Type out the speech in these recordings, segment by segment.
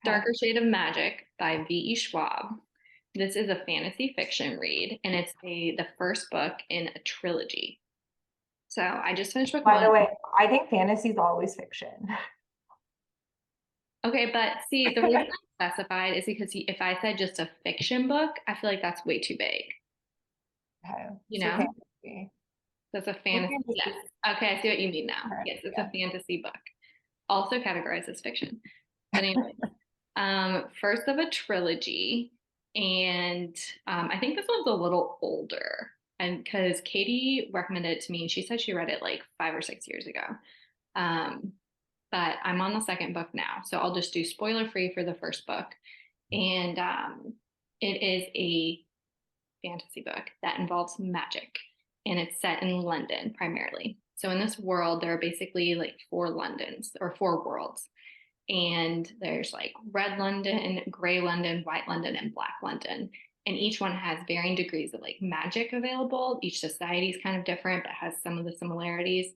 Darker Shade of Magic by V.E Schwab. This is a fantasy fiction read, and it's the first book in a trilogy. So I just finished book By one. the way, I think fantasy is always fiction. Okay, but see, the reason I specified is because if I said just a fiction book, I feel like that's way too vague. Okay, You so know, fantasy. that's a So fantasy. Yes. fantasy. Okay, I see what you mean now. Okay, Yes, it's a yeah. fantasy book, also categorized as fiction. But anyway, first of a trilogy, and I think this one's a little older, and because Katie recommended it to me, and she said she read it like 5 or 6 years ago. Um, but I'm on the second book now, so I'll just do spoiler free for the first book, and it is a fantasy book that involves magic, and it's set in London primarily. So in this world, there are basically like four Londons or four worlds, and there's like red London, gray London, white London, and black London. And each one has varying degrees of like magic available. Each society is kind of different, but has some of the similarities.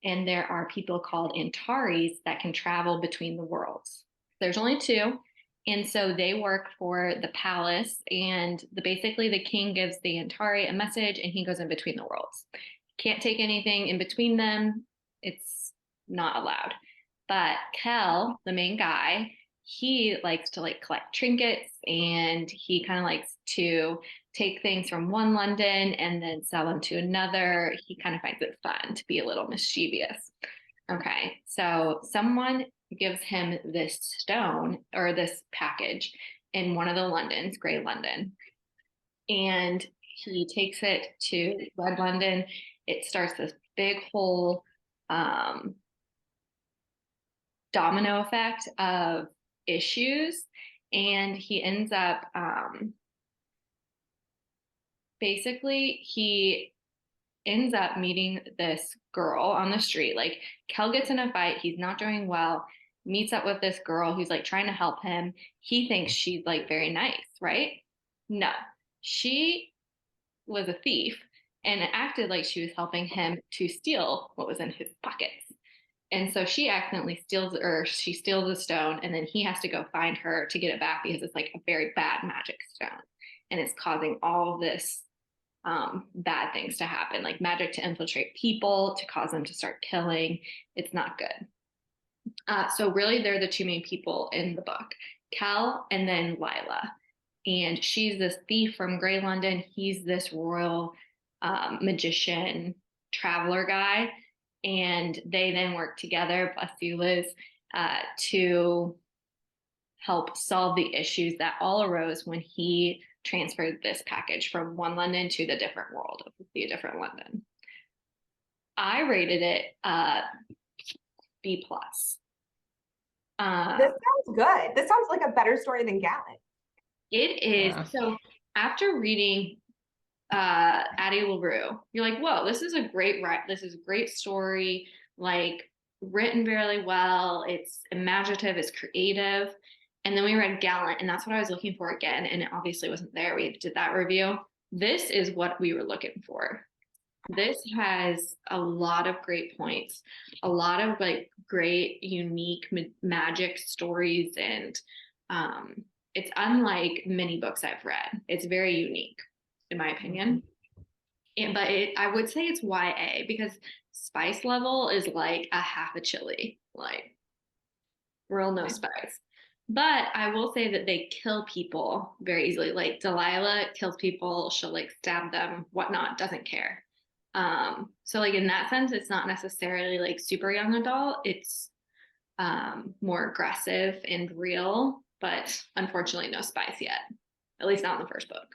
And there are people called Antares that can travel between the worlds. There's only two. And so they work for the palace, and basically the king gives the Antari a message, and he goes in between the worlds. Can't take anything in between them. It's not allowed. But Kell, the main guy, he likes to like collect trinkets, and he kind of likes to take things from one London and then sell them to another. He kind of finds it fun to be a little mischievous. Okay, so someone gives him this stone or this package in one of the Londons, Grey London, and he takes it to Red London. It starts this big whole um, domino effect of issues, and he ends up basically he ends up meeting this girl on the street. Like Kel gets in a fight, he's not doing well, meets up with this girl who's like trying to help him. He thinks she's like very nice, right? No, she was a thief and acted like she was helping him to steal what was in his pockets. And so she accidentally steals, or she steals a stone, and then he has to go find her to get it back because it's like a very bad magic stone. And it's causing all of this bad things to happen, like magic to infiltrate people, to cause them to start killing. It's not good. So really, they're the two main people in the book, Cal and then Lila. And she's this thief from Grey London. He's this royal magician traveler guy. And they then work together, plus you, Liz, to help solve the issues that all arose when he transferred this package from one London to the different world of the different London. I rated it B plus. This Uh, sounds good. This sounds like a better story than Gallant. it is Yeah. so after reading Addie LaRue, you're like, whoa, this is a great this is a great story, like written very well. It's imaginative, it's creative. And then we read Gallant, and that's what I was looking for again. And it obviously wasn't there. We did that review. This is what we were looking for. This has a lot of great points, a lot of like great, unique magic stories, and um, it's unlike many books I've read. It's very unique, in my opinion. But I would say it's YA because spice level is like a half a chili, like real no spice. But I will say that they kill people very easily. Like Delilah kills people, she'll like stab them, whatnot, doesn't care. So like in that sense, it's not necessarily like super young adult. It's more aggressive and real, but unfortunately no spice yet. At least not in the first book.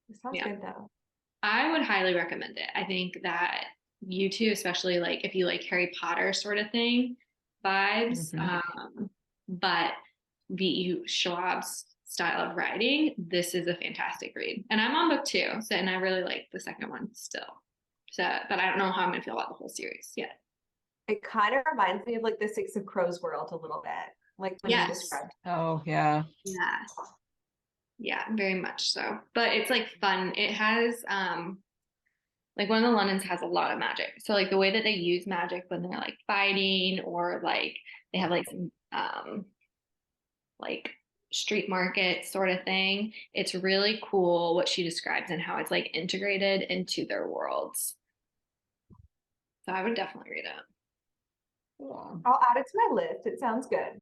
This sounds Yeah. good though. I would highly recommend it. I think that you too, especially like if you like Harry Potter sort of thing vibes, Mhm. but V.E Schwab's style of writing, this is a fantastic read. And I'm on book two, so and I really like the second one still. So, but I don't know how I'm gonna feel about the whole series yet. It kind of reminds me of like the Six of Crows world a little bit, like when you Yes. described. Oh, yeah. Yeah. Yeah, very much so. But it's like fun. It has Like one of the Londons has a lot of magic. So like the way that they use magic when they're like fighting or like they have like some like street market sort of thing. It's really cool what she describes and how it's like integrated into their worlds. So I would definitely read it. I'll add it to my list. It sounds good.